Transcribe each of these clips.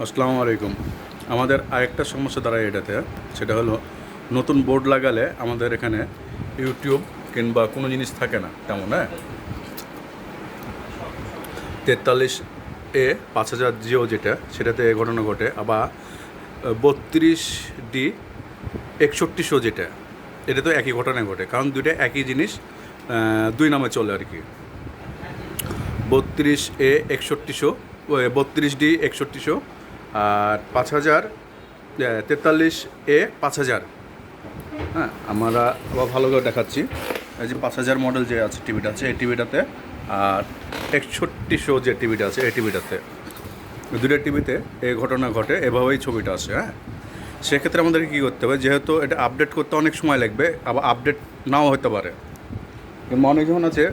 আসসালামু আলাইকুম। আমাদের আরেকটা সমস্যা দাঁড়ায় এটাতে, সেটা হলো নতুন বোর্ড লাগালে আমাদের এখানে ইউটিউব কিংবা কোনো জিনিস থাকে না তেমন। 43A5000 যেটা, সেটাতে এ ঘটনা ঘটে। আবার 32D61000 যেটা, এটা তো একই ঘটনা ঘটে, কারণ দুইটা একই জিনিস, দুই নামে চলে আর কি। 32A6100, 32D6100 আর 5000, 43A5000। হ্যাঁ, আমরা আবার ভালো করে দেখাচ্ছি। এই যে 5000 মডেল যে আছে টিভিটা আছে, এই টিভিটাতে, আর 6100 যে টিভিটা আছে এই টিভিটাতে, দুটো টিভিতে এই ঘটনা ঘটে, এভাবেই ছবিটা আসে। সেক্ষেত্রে আমাদেরকে কী করতে হবে, যেহেতু এটা আপডেট করতে অনেক সময় লাগবে, আবার আপডেট নাও হতে পারে, কিংবা অনেকজন আছে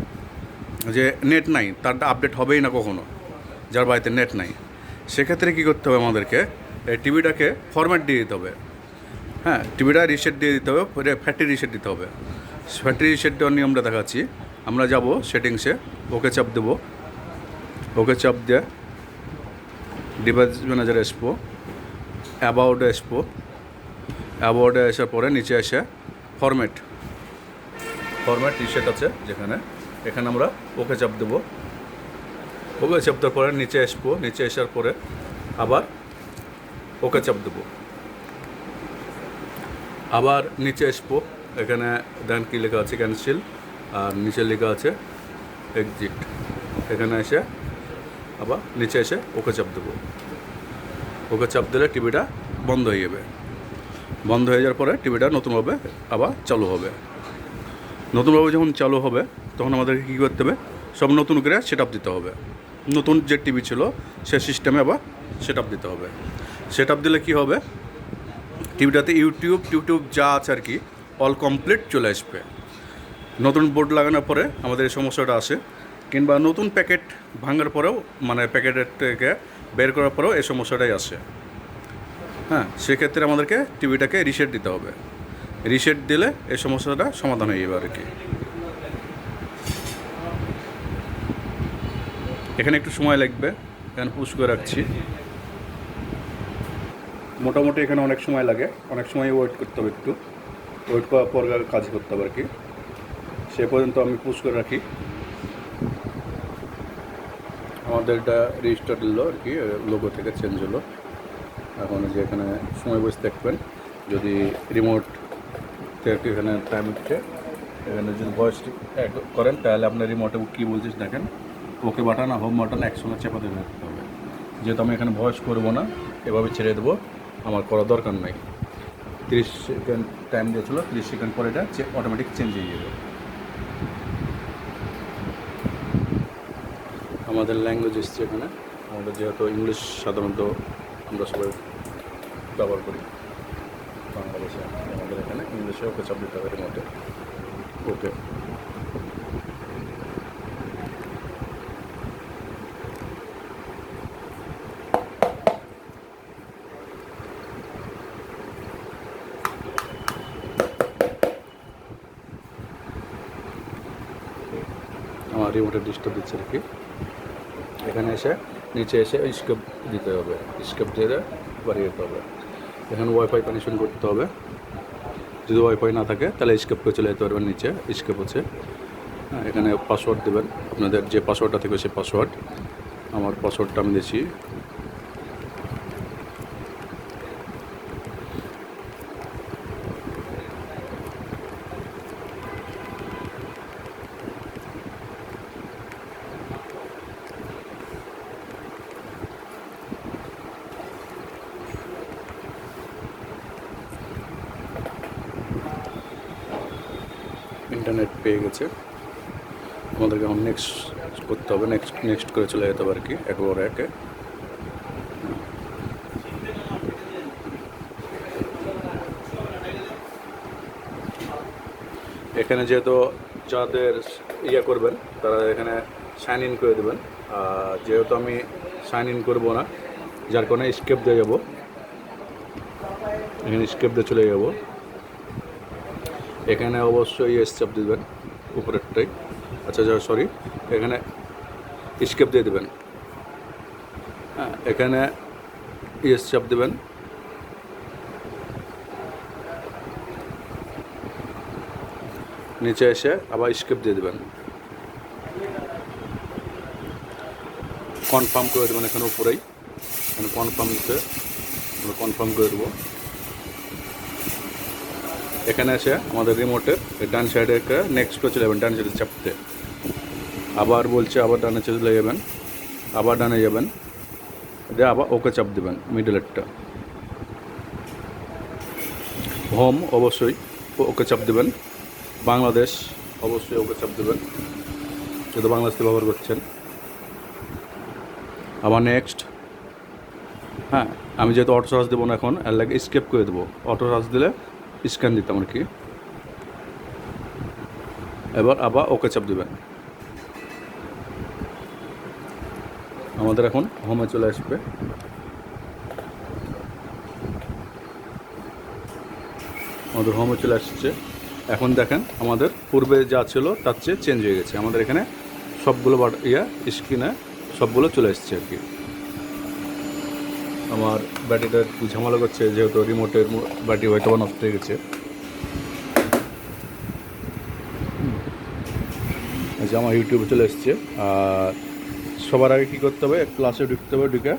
যে নেট নাই, তারটা আপডেট হবেই না কখনো, যার বাড়িতে নেট নাই। সেক্ষেত্রে কী করতে হবে, আমাদেরকে এই টিভিটাকে ফরম্যাট দিয়ে দিতে হবে। টিভিটা রিসেট দিয়ে দিতে হবে, ফ্যাক্টরি রিসেট দিতে হবে। ফ্যাক্টরি রিসেট দেওয়ার নিয়মটা দেখাচ্ছি। আমরা যাব সেটিংসে, ওকে চাপ দেবো। ওকে চাপ দিয়ে ডিভাইস ম্যানেজারে আসবো, অ্যাবাউটে আসবো। অ্যাবাউটে আসার পরে নিচে এসে ফরম্যাট রিসেট আছে যেখানে, এখানে আমরা ওকে চাপ দেবো। ওকে চাপ দেওয়ার পরে নিচে আসবো, নিচে আসার পরে আবার ওকে চাপ দেবো। আবার নিচে আসবো, এখানে দেন কী লেখা আছে, ক্যান্সেল, আর নিচে লেখা আছে এক্সিট। এখানে এসে আবার নিচে এসে ওকে চাপ দেবো। ওকে চাপ দিলে টিভিটা বন্ধ হয়ে যাবে। বন্ধ হয়ে যাওয়ার পরে টিভিটা নতুনভাবে আবার চালু হবে। নতুনভাবে যখন চালু হবে তখন আমাদেরকে কী করতে হবে, সব নতুন করে সেট আপ দিতে হবে। নতুন যে টিভি ছিল সে সিস্টেমে আবার সেট আপ দিতে হবে। সেট আপ দিলে কী হবে, টিভিটাতে ইউটিউব যা আছে আর কি অল কমপ্লিট চলে আসবে। নতুন বোর্ড লাগানোর পরে আমাদের এই সমস্যাটা আসে, কিংবা নতুন প্যাকেট ভাঙার পরেও, মানে প্যাকেটের থেকে বের করার পরেও এই সমস্যাটাই আসে। সেক্ষেত্রে আমাদেরকে টিভিটাকে রিসেট দিতে হবে। রিসেট দিলে এই সমস্যাটা সমাধান হয়ে যাবে আর কি। এখানে একটু সময় লাগবে, এখানে পুশ করে রাখছি। মোটামুটি এখানে অনেক সময় লাগে, অনেক সময় ওয়েট করতে হবে, একটু ওয়েট করার পর কাজ করতে হবে আর কি। সে পর্যন্ত আমি পুশ করে রাখি। আমাদের এটা রেজিস্টার দিল আর কি, লোগো থেকে চেঞ্জ হলো। এখন যে এখানে সময় বসে দেখবেন, যদি রিমোট থেকে এখানে টাইম উঠছে, এখানে যদি ভয়েস অ্যাড করেন তাহলে আপনার রিমোটে কী বলছিস দেখেন, ওকে বাটন আর হোম বাটন একসঙ্গে চেপে দিয়ে রাখতে হবে। যেহেতু আমি এখানে ভয়েস করবো না, এভাবে ছেড়ে দেবো, আমার করার দরকার নাই। 30 সেকেন্ড টাইম দিয়েছিল, 30 সেকেন্ড পরে এটা অটোমেটিক চেঞ্জ হয়ে যাবে। আমাদের ল্যাঙ্গুয়েজ এসছে এখানে, আমাদের যেহেতু ইংলিশ সাধারণত আমরা সবাই ব্যবহার করি বাংলাদেশে, আমাদের এখানে ইংলিশে ওকে চাপ দিতে হবে রিমোটে। ওকে, আমার রিমোটে ডিস্টার্ব দিচ্ছে আর কি। এখানে এসে নিচে এসে স্কেপ দিতে হবে, স্কেপ দিয়ে বাড়িয়ে দিতে হবে। এখানে ওয়াইফাই কানেকশন করতে হবে। যদি ওয়াইফাই না থাকে তাহলে স্কেপ করে চলে যেতে পারবেন, নিচে স্কেপ আছে। এখানে পাসওয়ার্ড দেবেন, আপনাদের যে পাসওয়ার্ডটা থেকে সে পাসওয়ার্ড। আমার পাসওয়ার্ডটা আমি দিয়েছি। ইন্টারনেট পেয়ে গেছে, আমাদেরকে এখন নেক্সট করতে হবে। নেক্সট করে চলে যেতে হবে আর কি, একেবারে একে। এখানে যেহেতু যাদের করবেন তারা এখানে সাইন ইন করে দেবেন। যেহেতু আমি সাইন ইন করবো না, যার কারণে স্কেপ দিয়ে যাবো, এখানে স্কেপ দিয়ে চলে যাব। এখানে অবশ্যই চাপ দিবেন উপরেরটাই, আচ্ছা সরি, এখানে স্কেপ দিয়ে দেবেন। এখানে ইয়েস চাপ দেবেন। নিচে এসে আবার স্কেপ দিয়ে দেবেন, কনফার্ম করে দেবেন। এখানে উপরেই এখানে কনফার্ম দিতে আমরা কনফার্ম করে দেবো। এখানে এসে আমাদের রিমোটের ডান সাইডে একটা নেক্সট করে চলে যাবেন, ডান সাইডে চাপতে। আবার বলছে আবার ডানে চলে যাবেন, আবার ডানে যাবেন, দিয়ে আবার ওকে চাপ দেবেন মিডলেরটা। হোম অবশ্যই ওকে চাপ দেবেন। বাংলাদেশ অবশ্যই ওকে চাপ দেবেন, যেহেতু বাংলাদেশে ব্যবহার করছেন। আবার নেক্সট। হ্যাঁ, আমি যেহেতু অটো চার্জ দেবো না এখন, এর লাগে স্কেপ করে দেবো। অটো চার্জ দিলে স্ক্যান দিতাম আর কি। এবার আবার ওকে চাপ দেবেন। আমাদের এখন হোমে চলে আসবে। আমাদের হোমে চলে আসছে। এখন দেখেন আমাদের পূর্বে যা ছিল তার চেয়ে চেঞ্জ হয়ে গেছে। আমাদের এখানে সবগুলো স্ক্রিনে সবগুলো চলে এসছে আর কি। আমার ব্যাটারিটা একটু ঝামেলা করছে, যেহেতু রিমোটের ব্যাটারি হয়তো নষ্ট হয়ে গেছে। আচ্ছা, আমার ইউটিউবে চলে এসছে। আর সবার আগে কী করতে হবে, ক্লাসে ঢুকতে হবে। ঢুকে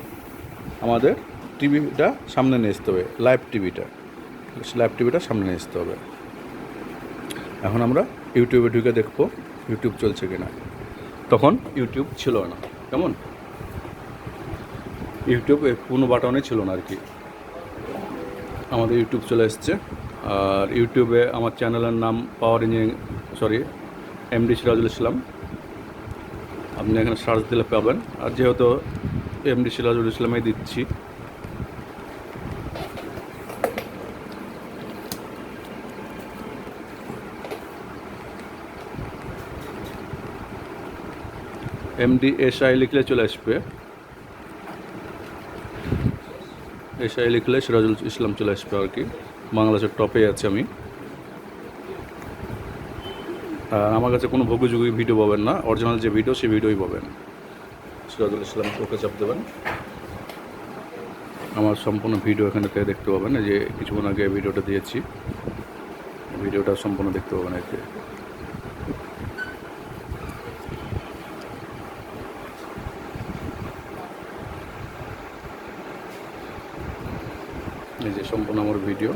আমাদের টিভিটা সামনে নিয়ে আসতে হবে, লাইভ টিভিটা সামনে নিয়ে আসতে হবে। এখন আমরা ইউটিউবে ঢুকে দেখবো ইউটিউব চলছে কিনা। তখন ইউটিউব ছিল না, কেমন ইউটিউব কোনো বাটনে ছিল না আর কি। আমাদের ইউটিউব চলে এসছে। আর ইউটিউবে আমার চ্যানেলের নাম Md.Sirajul ইসলাম। আপনি এখানে সার্চ দিলে পাবেন। আর যেহেতু Md.Sirajul ইসলামেই দিচ্ছি, MD.SI লিখলে চলে আসবে। SI লিখলে সিরাজুল ইসলাম চলে আসবে আর কি। বাংলাদেশের টপে আছে আমি। আর আমার কাছে কোনো ভোগযুগি ভিডিও পাবেন না, অরিজিনাল যে ভিডিও সেই ভিডিওই পাবেন। সিরাজুল ইসলাম ওকে চাপ দেবেন। আমার সম্পূর্ণ ভিডিও এখানে থেকে দেখতে পাবেন। এই যে কিছুক্ষণ আগে ভিডিওটা দিয়েছি, ভিডিওটা সম্পূর্ণ দেখতে পাবেন আর কি। এই যে সম্পূর্ণ আমার ভিডিও।